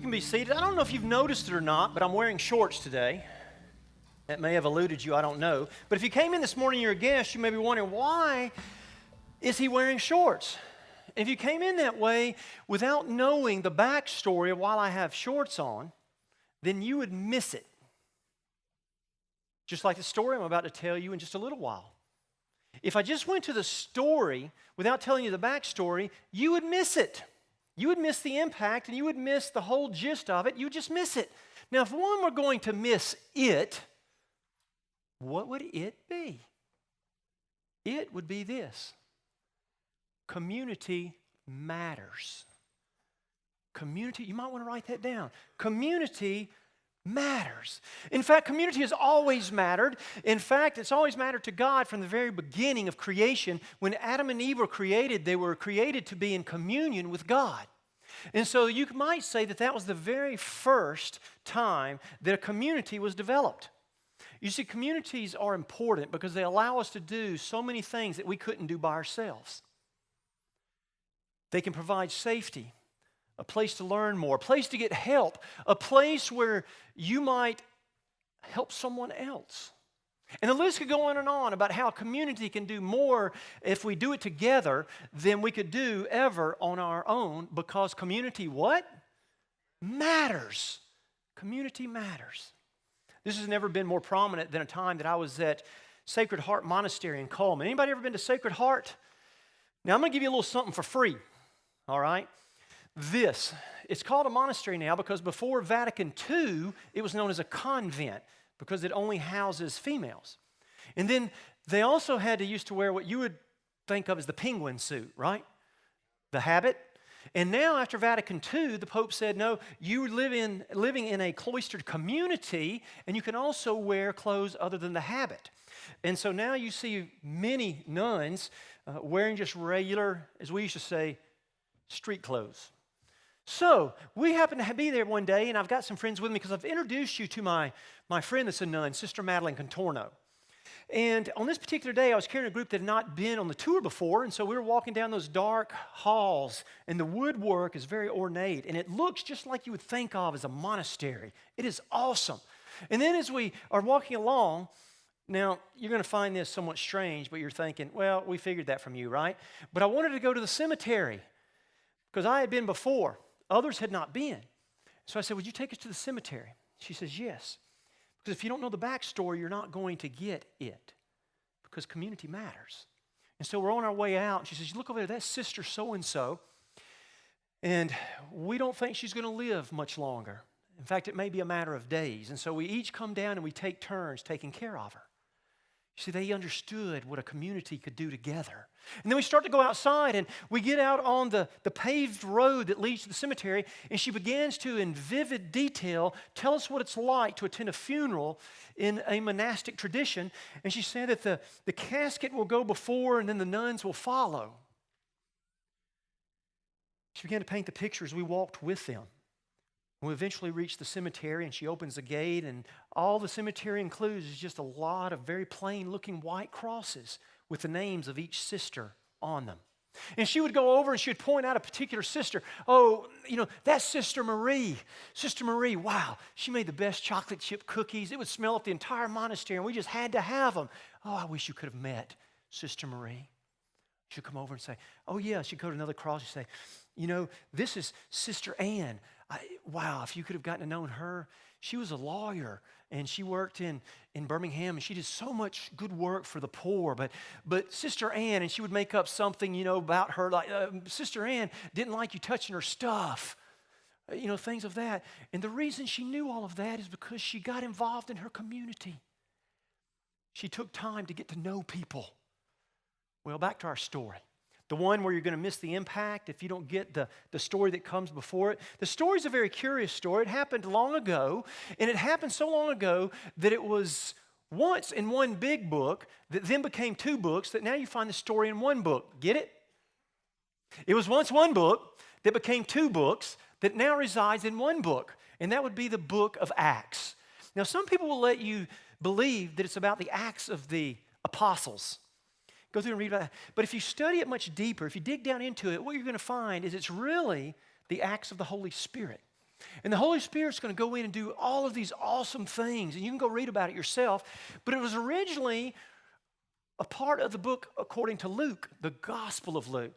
can be seated. I don't know if you've noticed it or not, but I'm wearing shorts today. That may have eluded you, I don't know. But if you came in this morning, you're a guest, you may be wondering, why is he wearing shorts? If you came in that way without knowing the backstory of why I have shorts on, then you would miss it. Just like the story I'm about to tell you in just a little while. If I just went to the story without telling you the backstory, you would miss it. You would miss the impact and you would miss the whole gist of it. You would just miss it. Now, if one were going to miss it, what would it be? It would be this: community matters. Community, you might want to write that down. Community matters. In fact, community has always mattered. In fact, it's always mattered to God from the very beginning of creation. When Adam and Eve were created, they were created to be in communion with God. And so you might say that that was the very first time that a community was developed. You see, communities are important because they allow us to do so many things that we couldn't do by ourselves. They can provide safety, a place to learn more, a place to get help, a place where you might help someone else. And the list could go on about how community can do more if we do it together than we could do ever on our own, because community what? Matters. Community matters. This has never been more prominent than a time that I was at Sacred Heart Monastery in Coleman. Anybody ever been to Sacred Heart? Now I'm going to give you a little something for free, all right? It's called a monastery now because before Vatican II, it was known as a convent because it only houses females. And then they also used to wear what you would think of as the penguin suit, right? The habit. And now after Vatican II, the Pope said, no, you living in a cloistered community, and you can also wear clothes other than the habit. And so now you see many nuns wearing just regular, as we used to say, street clothes. So we happened to be there one day, and I've got some friends with me because I've introduced you to my friend that's a nun, Sister Madeline Contorno. And on this particular day, I was carrying a group that had not been on the tour before, and so we were walking down those dark halls, and the woodwork is very ornate, and it looks just like you would think of as a monastery. It is awesome. And then as we are walking along, now, you're going to find this somewhat strange, but you're thinking, well, we figured that from you, right? But I wanted to go to the cemetery because I had been before. Others had not been. So I said, would you take us to the cemetery? She says, yes. Because if you don't know the backstory, you're not going to get it. Because community matters. And so we're on our way out. And she says, look over there, that's Sister so-and-so. And we don't think she's going to live much longer. In fact, it may be a matter of days. And so we each come down and we take turns taking care of her. You see, they understood what a community could do together. And then we start to go outside, and we get out on the paved road that leads to the cemetery, and she begins to, in vivid detail, tell us what it's like to attend a funeral in a monastic tradition. And she said that the casket will go before, and then the nuns will follow. She began to paint the picture as we walked with them. We eventually reached the cemetery, and she opens the gate, and all the cemetery includes is just a lot of very plain-looking white crosses with the names of each sister on them. And she would go over and she would point out a particular sister. Oh, that's Sister Marie. Sister Marie, wow, she made the best chocolate chip cookies. It would smell up the entire monastery, and we just had to have them. Oh, I wish you could have met Sister Marie. She'd come over and say, oh, yeah. She'd go to another cross and say, this is Sister Ann. Wow, if you could have gotten to know her. She was a lawyer, and she worked in Birmingham, and she did so much good work for the poor. But Sister Ann, and she would make up something, about her, like, Sister Ann didn't like you touching her stuff, things of that. And the reason she knew all of that is because she got involved in her community. She took time to get to know people. Well, back to our story. The one where you're going to miss the impact if you don't get the story that comes before it. The story is a very curious story. It happened long ago, and it happened so long ago that it was once in one big book that then became two books that now you find the story in one book. Get it? It was once one book that became two books that now resides in one book, and that would be the book of Acts. Now, some people will let you believe that it's about the Acts of the apostles. Go through and read about that. But if you study it much deeper, if you dig down into it, what you're going to find is it's really the acts of the Holy Spirit. And the Holy Spirit's going to go in and do all of these awesome things, and you can go read about it yourself. But it was originally a part of the book according to Luke, the Gospel of Luke.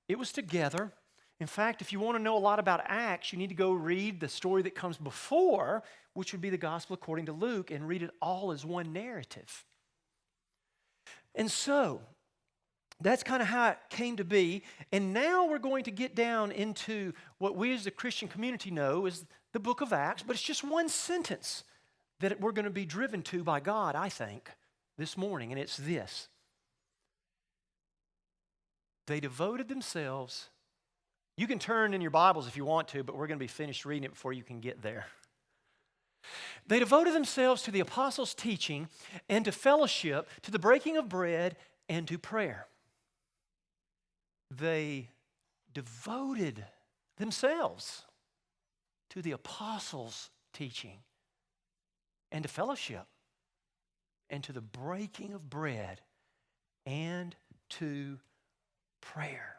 It was together. In fact, if you want to know a lot about Acts, you need to go read the story that comes before, which would be the Gospel according to Luke, and read it all as one narrative. And so, that's kind of how it came to be. And now we're going to get down into what we as the Christian community know is the book of Acts, but it's just one sentence that we're going to be driven to by God, I think, this morning, and it's this. They devoted themselves. You can turn in your Bibles if you want to, but we're going to be finished reading it before you can get there. They devoted themselves to the apostles' teaching and to fellowship, to the breaking of bread, and to prayer. They devoted themselves to the apostles' teaching and to fellowship and to the breaking of bread and to prayer.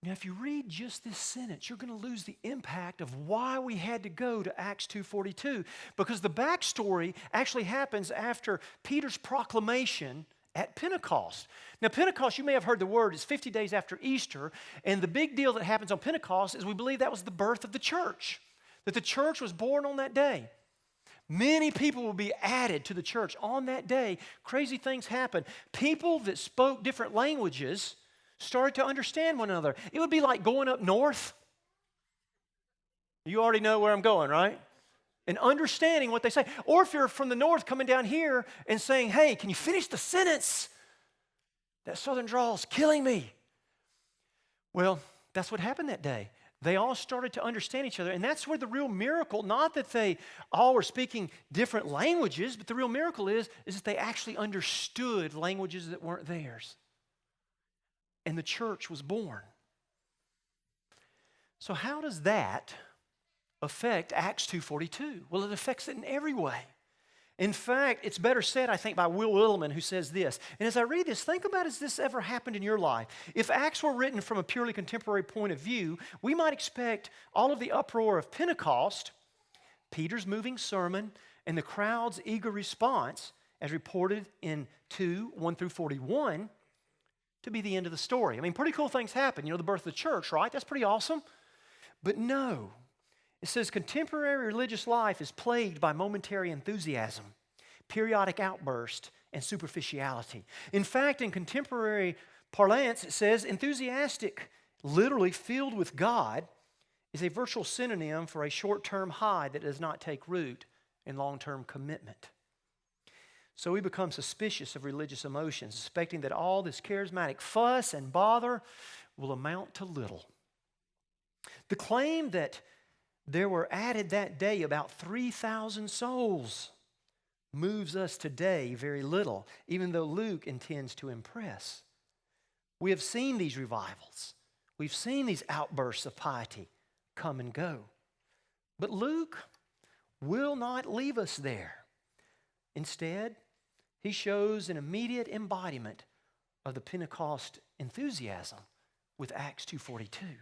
Now, if you read just this sentence, you're going to lose the impact of why we had to go to Acts 2:42, because the backstory actually happens after Peter's proclamation at Pentecost. Now, Pentecost, you may have heard the word, is 50 days after Easter, and the big deal that happens on Pentecost is we believe that was the birth of the church, that the church was born on that day. Many people will be added to the church on that day. Crazy things happen. People that spoke different languages started to understand one another. It would be like going up north. You already know where I'm going, right? And understanding what they say. Or if you're from the north coming down here and saying, hey, can you finish the sentence? That southern drawl is killing me. Well, that's what happened that day. They all started to understand each other. And that's where the real miracle, not that they all were speaking different languages, but the real miracle is that they actually understood languages that weren't theirs. And the church was born. So how does that affect Acts 2:42? Well, it affects it in every way. In fact, it's better said, I think, by Will Willimon, who says this. And as I read this, think about, has this ever happened in your life? If Acts were written from a purely contemporary point of view, we might expect all of the uproar of Pentecost, Peter's moving sermon, and the crowd's eager response, as reported in 2:1-41, to be the end of the story. I mean, pretty cool things happen. You know, the birth of the church, right? That's pretty awesome. But no. It says contemporary religious life is plagued by momentary enthusiasm, periodic outburst, and superficiality. In fact, in contemporary parlance, it says enthusiastic, literally filled with God, is a virtual synonym for a short-term high that does not take root in long-term commitment. So we become suspicious of religious emotions, suspecting that all this charismatic fuss and bother will amount to little. The claim that there were added that day about 3,000 souls moves us today very little, even though Luke intends to impress. We have seen these revivals. We've seen these outbursts of piety come and go. But Luke will not leave us there. Instead, he shows an immediate embodiment of the Pentecost enthusiasm with Acts 2:42.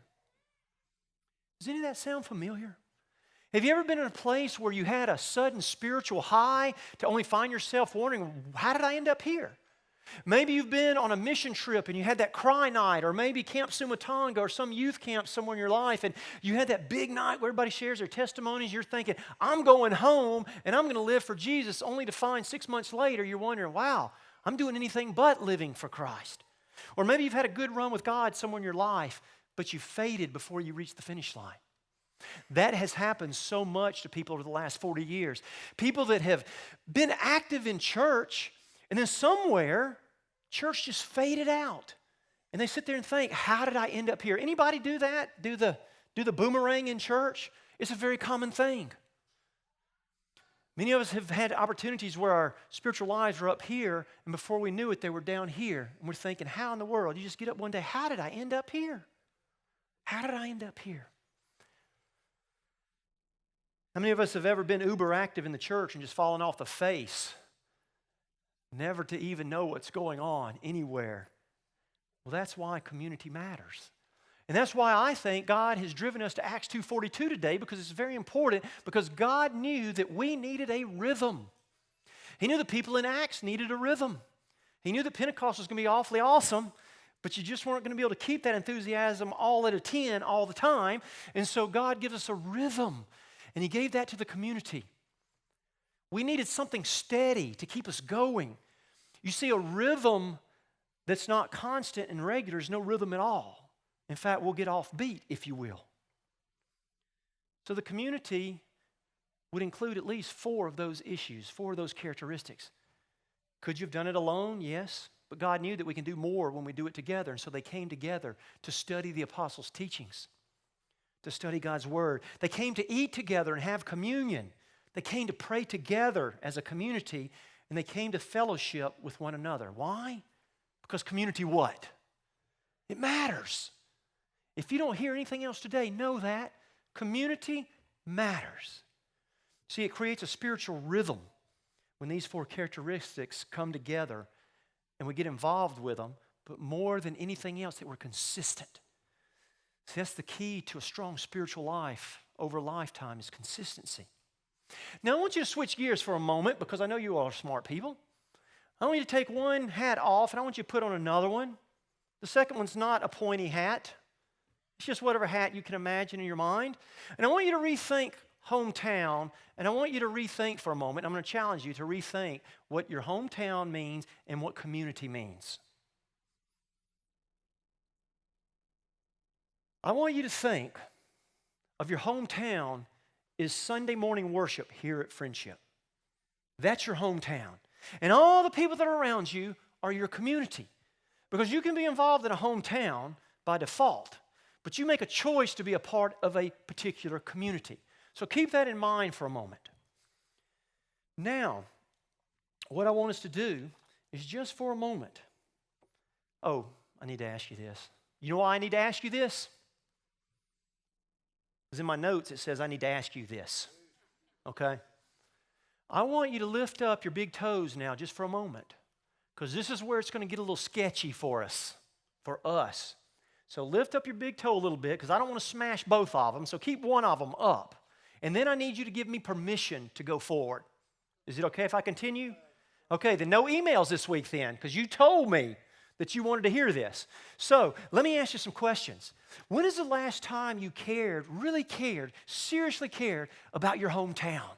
Does any of that sound familiar? Have you ever been in a place where you had a sudden spiritual high to only find yourself wondering, how did I end up here? Maybe you've been on a mission trip and you had that cry night, or maybe Camp Sumatonga or some youth camp somewhere in your life, and you had that big night where everybody shares their testimonies. You're thinking, I'm going home and I'm going to live for Jesus, only to find 6 months later you're wondering, wow, I'm doing anything but living for Christ. Or maybe you've had a good run with God somewhere in your life, but you faded before you reached the finish line. That has happened so much to people over the last 40 years. People that have been active in church, and then somewhere, church just faded out. And they sit there and think, how did I end up here? Anybody do that? Do the boomerang in church? It's a very common thing. Many of us have had opportunities where our spiritual lives were up here, and before we knew it, they were down here. And we're thinking, how in the world? You just get up one day, how did I end up here? How did I end up here? How many of us have ever been uber active in the church and just fallen off the face, never to even know what's going on anywhere? Well, that's why community matters. And that's why I think God has driven us to Acts 2:42 today, because it's very important, because God knew that we needed a rhythm. He knew the people in Acts needed a rhythm. He knew that Pentecost was going to be awfully awesome, but you just weren't going to be able to keep that enthusiasm all at a 10 all the time. And so God gives us a rhythm, and He gave that to the community. We needed something steady to keep us going. You see, a rhythm that's not constant and regular is no rhythm at all. In fact, we'll get off beat, if you will. So the community would include at least 4 of those issues, 4 of those characteristics. Could you have done it alone? Yes. But God knew that we can do more when we do it together. And so they came together to study the apostles' teachings, to study God's word. They came to eat together and have communion. They came to pray together as a community, and they came to fellowship with one another. Why? Because community what? It matters. If you don't hear anything else today, know that. Community matters. See, it creates a spiritual rhythm when these 4 characteristics come together and we get involved with them, but more than anything else, that we're consistent. See, that's the key to a strong spiritual life over a lifetime, is consistency. Now, I want you to switch gears for a moment, because I know you all are smart people. I want you to take one hat off, and I want you to put on another one. The second one's not a pointy hat. It's just whatever hat you can imagine in your mind. And I want you to rethink hometown, and I want you to rethink for a moment. I'm going to challenge you to rethink what your hometown means and what community means. I want you to think of your hometown as Sunday morning worship here at Friendship. That's your hometown. And all the people that are around you are your community. Because you can be involved in a hometown by default, but you make a choice to be a part of a particular community. So keep that in mind for a moment. Now, what I want us to do is just for a moment. Oh, I need to ask you this. You know why I need to ask you this? Because in my notes it says I need to ask you this. Okay? I want you to lift up your big toes now just for a moment, because this is where it's going to get a little sketchy for us. So lift up your big toe a little bit, because I don't want to smash both of them, so keep one of them up. And then I need you to give me permission to go forward. Is it okay if I continue? Okay, then no emails this week then, because you told me that you wanted to hear this. So let me ask you some questions. When is the last time you cared, really cared, seriously cared about your hometown?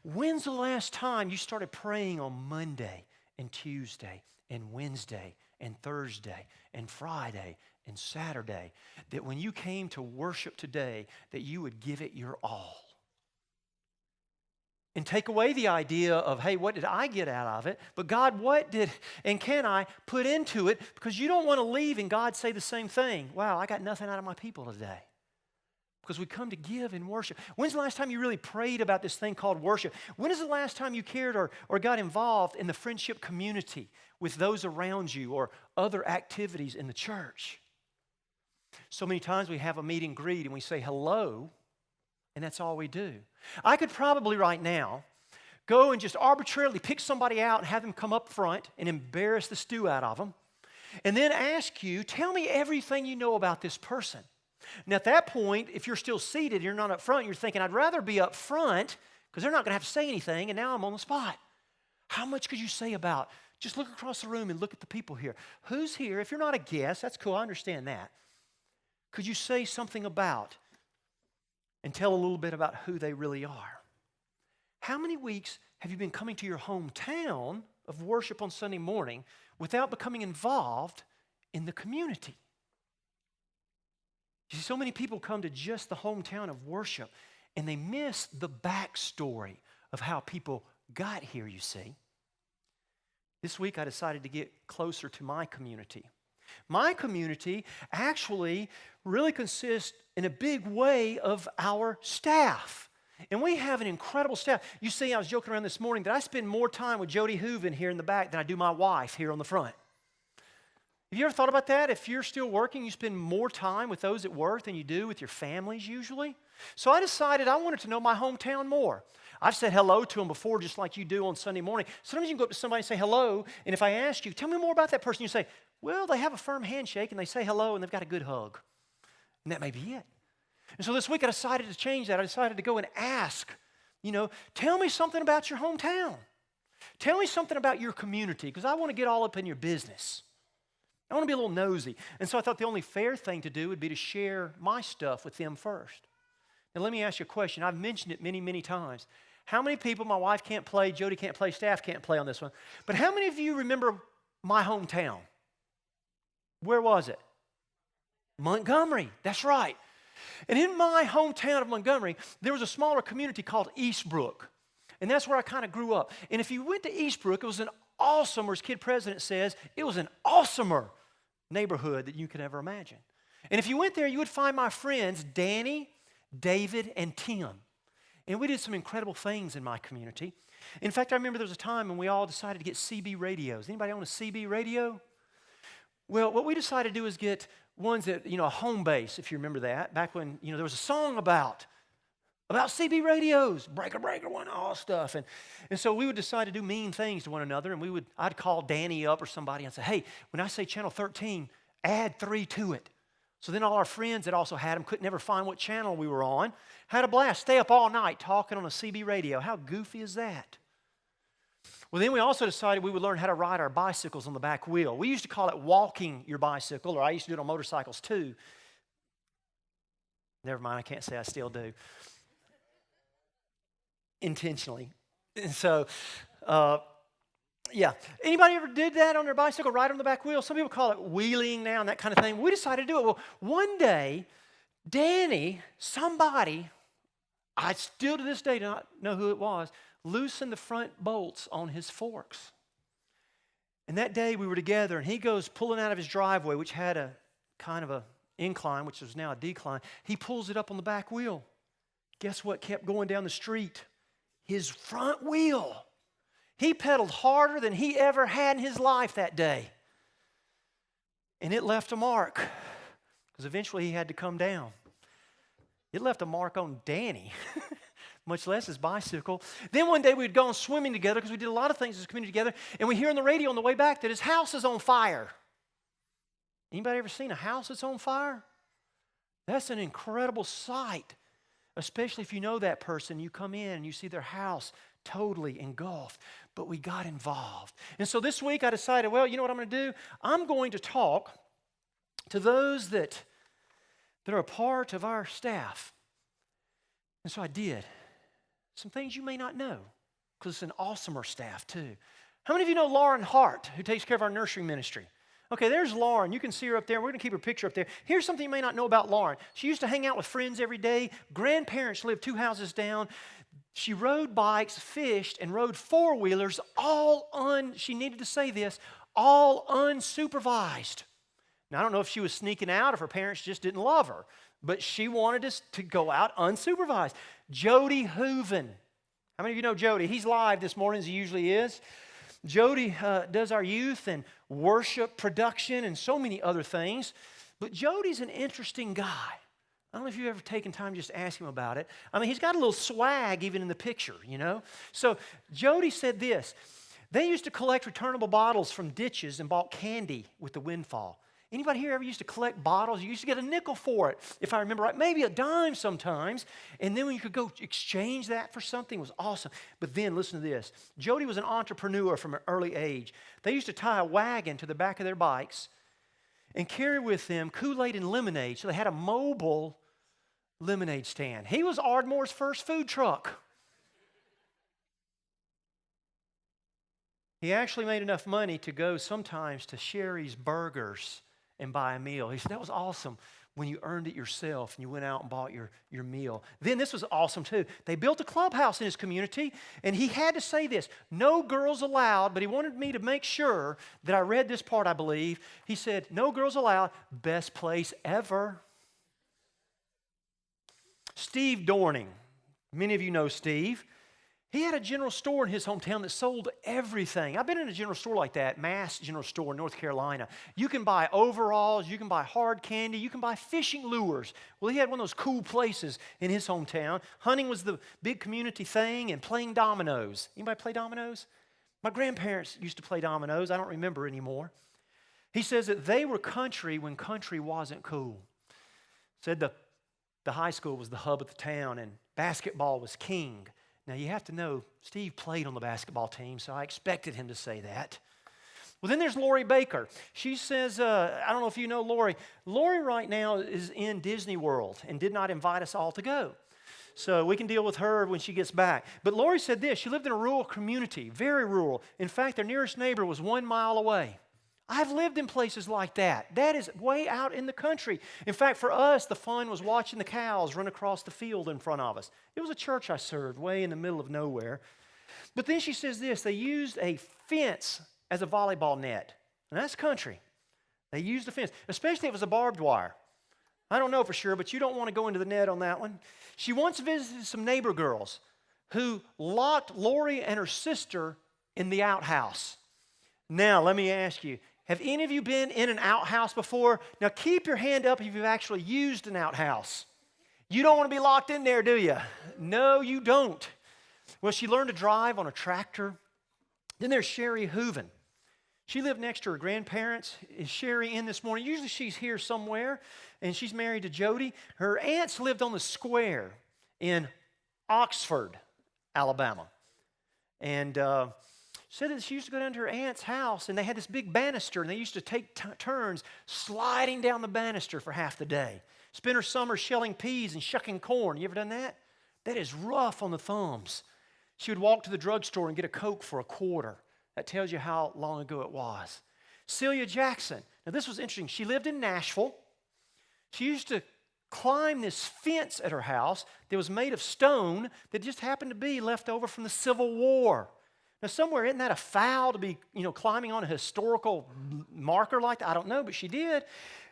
When's the last time you started praying on Monday and Tuesday and Wednesday and Thursday and Friday and Saturday, that when you came to worship today, that you would give it your all? And take away the idea of, hey, what did I get out of it? But God, what did and can I put into it? Because you don't want to leave and God say the same thing. Wow, I got nothing out of my people today. Because we come to give and worship. When's the last time you really prayed about this thing called worship? When is the last time you cared or got involved in the friendship community with those around you or other activities in the church? So many times we have a meet and greet and we say hello, and that's all we do. I could probably right now go and just arbitrarily pick somebody out and have them come up front and embarrass the stew out of them, and then ask you, tell me everything you know about this person. Now, at that point, if you're still seated, you're not up front, you're thinking, I'd rather be up front because they're not going to have to say anything, and now I'm on the spot. How much could you say about, just look across the room and look at the people here. Who's here? If you're not a guest, that's cool, I understand that. Could you say something about and tell a little bit about who they really are? How many weeks have you been coming to your hometown of worship on Sunday morning without becoming involved in the community? You see, so many people come to just the hometown of worship, and they miss the backstory of how people got here, you see. This week I decided to get closer to my community. My community actually really consists in a big way of our staff. And we have an incredible staff. You see, I was joking around this morning that I spend more time with Jody Hooven here in the back than I do my wife here on the front. Have you ever thought about that? If you're still working, you spend more time with those at work than you do with your families usually. So I decided I wanted to know my hometown more. I've said hello to them before, just like you do on Sunday morning. Sometimes you can go up to somebody and say hello, and if I ask you, tell me more about that person, you say, well, they have a firm handshake, and they say hello, and they've got a good hug. And that may be it. And so this week I decided to change that. I decided to go and ask, tell me something about your hometown. Tell me something about your community, because I want to get all up in your business. I want to be a little nosy. And so I thought the only fair thing to do would be to share my stuff with them first. And let me ask you a question. I've mentioned it many, many times. How many people, my wife can't play, Jody can't play, staff can't play on this one, but how many of you remember my hometown? Where was it? Montgomery, that's right. And in my hometown of Montgomery, there was a smaller community called Eastbrook. And that's where I kind of grew up. And if you went to Eastbrook, it was an awesome, or as Kid President says, it was an awesomer neighborhood that you could ever imagine. And if you went there, you would find my friends, Danny, David, and Tim. And we did some incredible things in my community. In fact, I remember there was a time when we all decided to get CB radios. Anybody own a CB radio? Well, what we decided to do is get ones that, a home base, if you remember that, back when, there was a song about CB radios, breaker, one, all stuff. And so we would decide to do mean things to one another, and I'd call Danny up or somebody and say, hey, when I say channel 13, add 3 to it. So then all our friends that also had them could never find what channel we were on. Had a blast, stay up all night talking on a CB radio. How goofy is that? Well, then we also decided we would learn how to ride our bicycles on the back wheel. We used to call it walking your bicycle, or I used to do it on motorcycles too. Never mind, I can't say I still do. Intentionally. And so, yeah. Anybody ever did that on their bicycle, ride on the back wheel? Some people call it wheeling now and that kind of thing. We decided to do it. Well, one day, Danny, somebody, I still to this day do not know who it was, loosened the front bolts on his forks. And that day we were together, and he goes pulling out of his driveway, which had a kind of a incline, which is now a decline. He pulls it up on the back wheel. Guess what kept going down the street? His front wheel. He pedaled harder than he ever had in his life that day. And it left a mark, because eventually he had to come down. It left a mark on Danny, much less his bicycle. Then one day we'd gone swimming together, because we did a lot of things as a community together, and we hear on the radio on the way back that his house is on fire. Anybody ever seen a house that's on fire? That's an incredible sight, especially if you know that person. You come in and you see their house totally engulfed, but we got involved. And so this week I decided, well, you know what I'm going to do? I'm going to talk to those that are a part of our staff. And so I did. Some things you may not know, because it's an awesomer staff too. How many of you know Lauren Hart, who takes care of our nursery ministry? Okay, there's Lauren. You can see her up there. We're going to keep her picture up there. Here's something you may not know about Lauren. She used to hang out with friends every day. Grandparents lived 2 houses down. She rode bikes, fished, and rode four-wheelers, she needed to say this, all unsupervised. Now, I don't know if she was sneaking out, if her parents just didn't love her, but she wanted us to go out unsupervised. Jody Hooven. How many of you know Jody? He's live this morning, as he usually is. Jody does our youth and worship production and so many other things. But Jody's an interesting guy. I don't know if you've ever taken time just to ask him about it. I mean, he's got a little swag even in the picture, So Jody said this. They used to collect returnable bottles from ditches and bought candy with the windfall. Anybody here ever used to collect bottles? You used to get a nickel for it, if I remember right. Maybe a dime sometimes. And then when you could go exchange that for something, it was awesome. But then, listen to this. Jody was an entrepreneur from an early age. They used to tie a wagon to the back of their bikes and carry with them Kool-Aid and lemonade. So they had a mobile lemonade stand. He was Ardmore's first food truck. He actually made enough money to go sometimes to Sherry's Burgers and buy a meal. He said, that was awesome when you earned it yourself and you went out and bought your meal. Then this was awesome too. They built a clubhouse in his community, and he had to say this, no girls allowed, but he wanted me to make sure that I read this part, I believe. He said, no girls allowed, best place ever. Steve Dorning. Many of you know Steve. He had a general store in his hometown that sold everything. I've been in a general store like that, Mass General Store in North Carolina. You can buy overalls, you can buy hard candy, you can buy fishing lures. Well, he had one of those cool places in his hometown. Hunting was the big community thing, and playing dominoes. Anybody play dominoes? My grandparents used to play dominoes. I don't remember anymore. He says that they were country when country wasn't cool. Said the high school was the hub of the town and basketball was king. Now you have to know, Steve played on the basketball team, so I expected him to say that. Well, then there's Lori Baker. She says, I don't know if you know Lori. Lori right now is in Disney World and did not invite us all to go. So we can deal with her when she gets back. But Lori said this, she lived in a rural community, very rural. In fact, their nearest neighbor was 1 mile away. I've lived in places like that. That is way out in the country. In fact, for us, the fun was watching the cows run across the field in front of us. It was a church I served way in the middle of nowhere. But then she says this, they used a fence as a volleyball net. And that's country. They used the fence, especially if it was a barbed wire. I don't know for sure, but you don't want to go into the net on that one. She once visited some neighbor girls who locked Lori and her sister in the outhouse. Now, let me ask you, have any of you been in an outhouse before? Now, keep your hand up if you've actually used an outhouse. You don't want to be locked in there, do you? No, you don't. Well, she learned to drive on a tractor. Then there's Sherry Hooven. She lived next to her grandparents. Is Sherry in this morning? Usually she's here somewhere, and she's married to Jody. Her aunts lived on the square in Oxford, Alabama. And said that she used to go down to her aunt's house, and they had this big banister, and they used to take turns sliding down the banister for half the day. Spent her summer shelling peas and shucking corn. You ever done that? That is rough on the thumbs. She would walk to the drugstore and get a Coke for $0.25. That tells you how long ago it was. Celia Jackson. Now, this was interesting. She lived in Nashville. She used to climb this fence at her house that was made of stone that just happened to be left over from the Civil War. Now, somewhere, isn't that a foul to be, climbing on a historical marker like that? I don't know, but she did.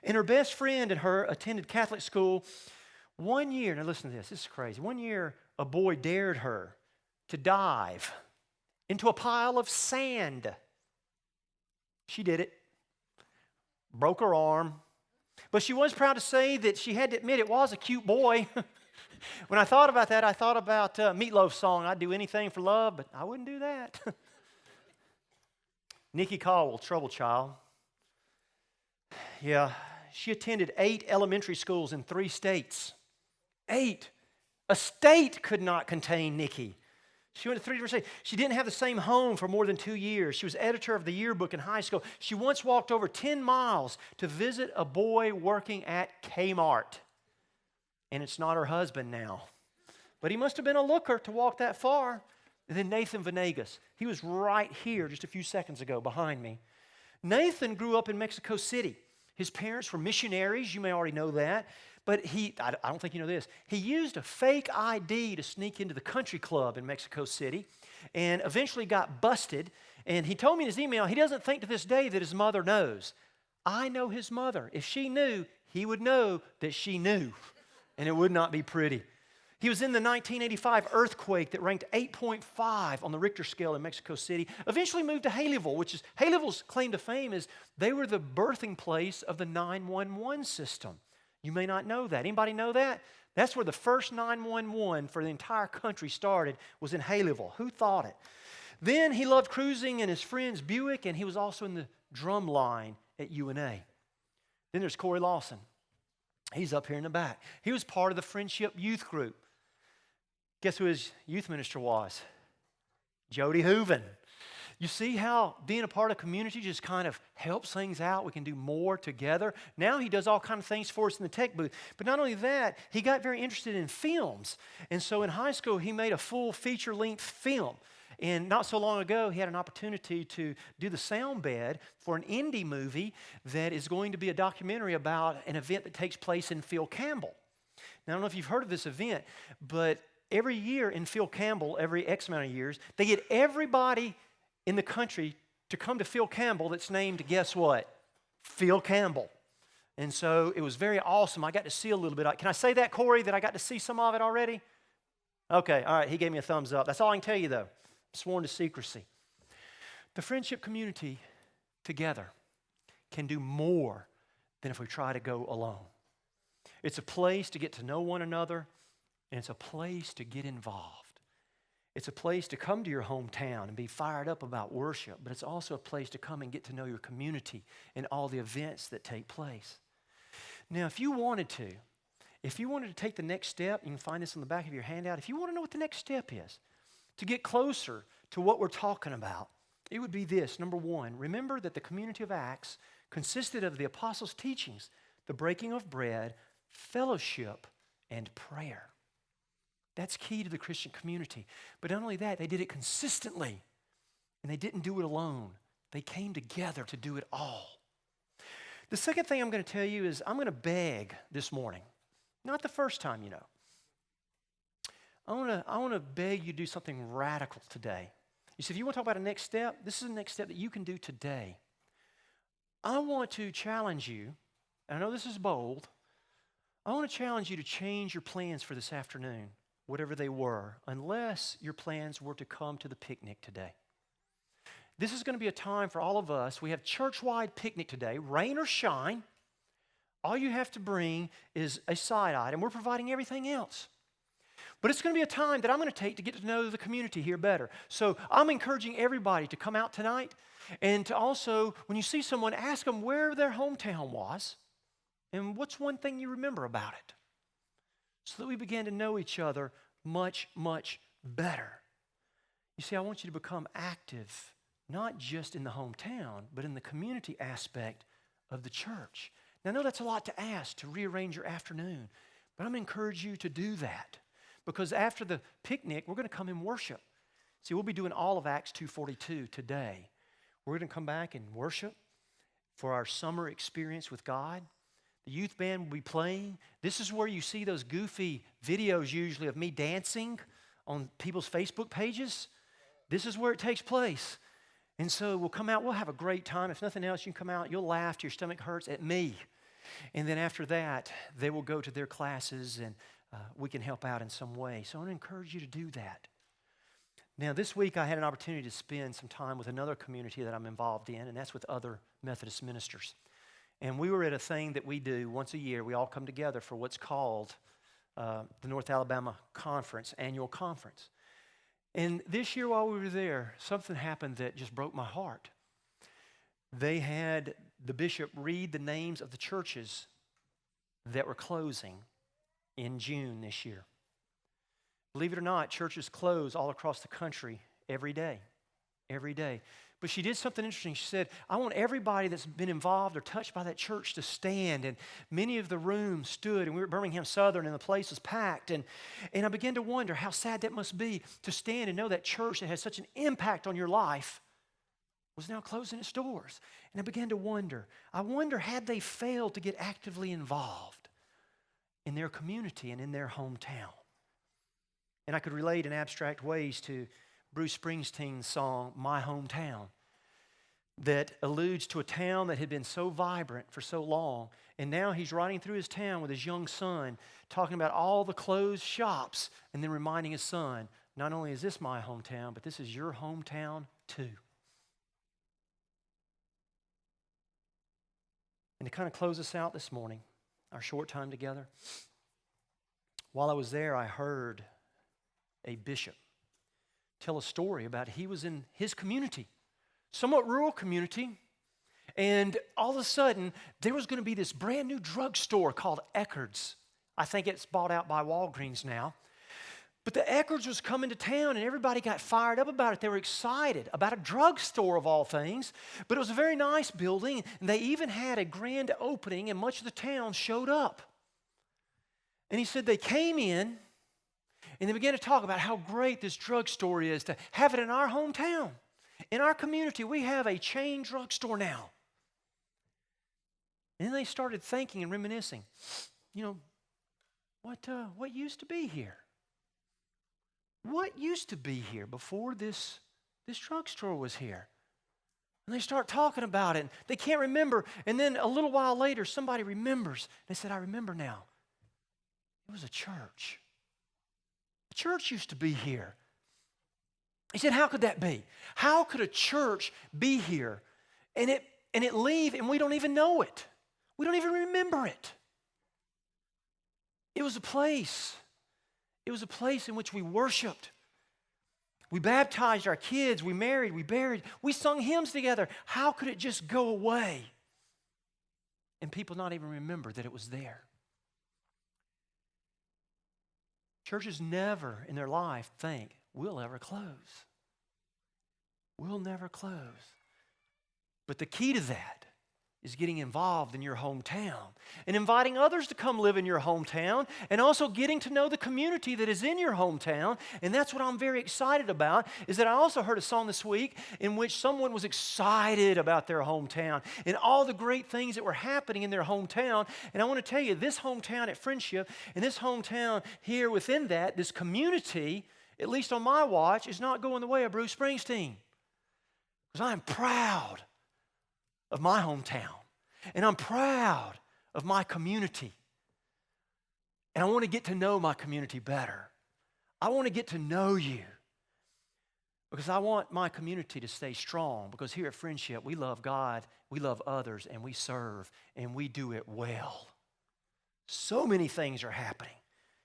And her best friend and her attended Catholic school. One year, now listen to this. This is crazy. One year, a boy dared her to dive into a pile of sand. She did it. Broke her arm. But she was proud to say that she had to admit it was a cute boy. When I thought about that, I thought about Meatloaf's song, I'd do anything for love, but I wouldn't do that. Nikki Caldwell, trouble child. Yeah, she attended 8 elementary schools in 3 states. 8. A state could not contain Nikki. She went to 3 different states. She didn't have the same home for more than 2 years. She was editor of the yearbook in high school. She once walked over 10 miles to visit a boy working at Kmart. And it's not her husband now. But he must have been a looker to walk that far. And then Nathan Venegas. He was right here just a few seconds ago behind me. Nathan grew up in Mexico City. His parents were missionaries. You may already know that. But I don't think you know this. He used a fake ID to sneak into the country club in Mexico City and eventually got busted. And he told me in his email, he doesn't think to this day that his mother knows. I know his mother. If she knew, he would know that she knew. And it would not be pretty. He was in the 1985 earthquake that ranked 8.5 on the Richter scale in Mexico City. Eventually moved to Haleyville, which is, Haleyville's claim to fame is they were the birthing place of the 911 system. You may not know that. Anybody know that? That's where the first 911 for the entire country started, was in Haleyville. Who thought it? Then he loved cruising in his friend's Buick, and he was also in the drum line at UNA. Then there's Corey Lawson. He's up here in the back. He was part of the Friendship Youth Group. Guess who his youth minister was? Jody Hooven. You see how being a part of community just kind of helps things out? We can do more together. Now he does all kinds of things for us in the tech booth. But not only that, he got very interested in films. And so in high school, he made a full feature-length film. And not so long ago, he had an opportunity to do the sound bed for an indie movie that is going to be a documentary about an event that takes place in Phil Campbell. Now, I don't know if you've heard of this event, but every year in Phil Campbell, every X amount of years, they get everybody in the country to come to Phil Campbell that's named, guess what? Phil Campbell. And so it was very awesome. I got to see a little bit. Can I say that, Corey, that I got to see some of it already? Okay, all right, he gave me a thumbs up. That's all I can tell you, though. Sworn to secrecy. The friendship community together can do more than if we try to go alone. It's a place to get to know one another, and it's a place to get involved. It's a place to come to your hometown and be fired up about worship, but it's also a place to come and get to know your community and all the events that take place. Now, if you wanted to, if you wanted to take the next step, you can find this on the back of your handout. If you want to know what the next step is to get closer to what we're talking about, it would be this. Number one, remember that the community of Acts consisted of the apostles' teachings, the breaking of bread, fellowship, and prayer. That's key to the Christian community. But not only that, they did it consistently. And they didn't do it alone. They came together to do it all. The second thing I'm going to tell you is I'm going to beg this morning. Not the first time, you know. I want to beg you to do something radical today. You see, if you want to talk about a next step, this is the next step that you can do today. I want to challenge you, and I know this is bold, I want to challenge you to change your plans for this afternoon, whatever they were, unless your plans were to come to the picnic today. This is going to be a time for all of us. We have church-wide picnic today, rain or shine. All you have to bring is a side item. We're providing everything else. But it's going to be a time that I'm going to take to get to know the community here better. So I'm encouraging everybody to come out tonight and to also, when you see someone, ask them where their hometown was and what's one thing you remember about it, so that we begin to know each other much, much better. You see, I want you to become active, not just in the hometown, but in the community aspect of the church. Now, I know that's a lot to ask, to rearrange your afternoon, but I'm going to encourage you to do that, because after the picnic, we're going to come and worship. See, we'll be doing all of Acts 2:42 today. We're going to come back and worship for our summer experience with God. The youth band will be playing. This is where you see those goofy videos usually of me dancing on people's Facebook pages. This is where it takes place. And so we'll come out, we'll have a great time. If nothing else, you can come out, you'll laugh till your stomach hurts at me. And then after that, they will go to their classes and we can help out in some way. So I want to encourage you to do that. Now, this week I had an opportunity to spend some time with another community that I'm involved in, and that's with other Methodist ministers. And we were at a thing that we do once a year. We all come together for what's called the North Alabama Conference, annual conference. And this year while we were there, something happened that just broke my heart. They had the bishop read the names of the churches that were closing in June this year. Believe it or not, churches close all across the country every day. Every day. But she did something interesting. She said, I want everybody that's been involved or touched by that church to stand. And many of the rooms stood, and we were at Birmingham Southern, and the place was packed. And I began to wonder how sad that must be to stand and know that church that has such an impact on your life was now closing its doors. And I began to wonder, had they failed to get actively involved in their community and in their hometown? And I could relate in abstract ways to Bruce Springsteen's song, My Hometown, that alludes to a town that had been so vibrant for so long, and now he's riding through his town with his young son, talking about all the closed shops, and then reminding his son, not only is this my hometown, but this is your hometown too. And to kind of close us out this morning, our short time together, while I was there, I heard a bishop tell a story about he was in his community, somewhat rural community, and all of a sudden there was going to be this brand new drugstore called Eckerd's. I think it's bought out by Walgreens now. But the Eckerd's was coming to town and everybody got fired up about it. They were excited about a drugstore of all things, but it was a very nice building, and they even had a grand opening, and much of the town showed up. And he said they came in and they began to talk about how great this drugstore is to have it in our hometown. In our community, we have a chain drugstore now. And then they started thinking and reminiscing. You know, what used to be here? What used to be here before this drugstore was here? And they start talking about it. And they can't remember. And then a little while later, somebody remembers. They said, I remember now. It was a church. The church used to be here. He said, how could that be? How could a church be here and it leave and we don't even know it? We don't even remember it. It was a place. It was a place in which we worshiped. We baptized our kids. We married. We buried. We sung hymns together. How could it just go away and people not even remember that it was there? Churches never in their life think, we'll ever close. We'll never close. But the key to that is getting involved in your hometown and inviting others to come live in your hometown and also getting to know the community that is in your hometown. And that's what I'm very excited about, is that I also heard a song this week in which someone was excited about their hometown and all the great things that were happening in their hometown. And I want to tell you, this hometown at Friendship and this hometown here within that, this community, at least on my watch, is not going the way of Bruce Springsteen. Because I am proud of my hometown. And I'm proud of my community. And I want to get to know my community better. I want to get to know you. Because I want my community to stay strong. Because here at Friendship, we love God, we love others, and we serve, and we do it well. So many things are happening.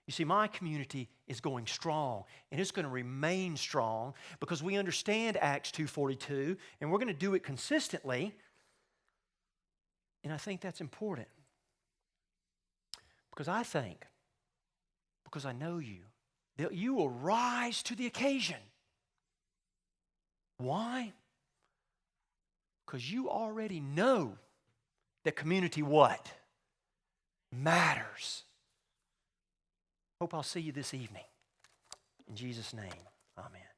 You see, my community is going strong, and it's going to remain strong because we understand Acts 2:42, and we're going to do it consistently. And I think that's important because I think, because I know you, that you will rise to the occasion. Why? Because you already know that community what? Matters. Hope I'll see you this evening. In Jesus' name, amen.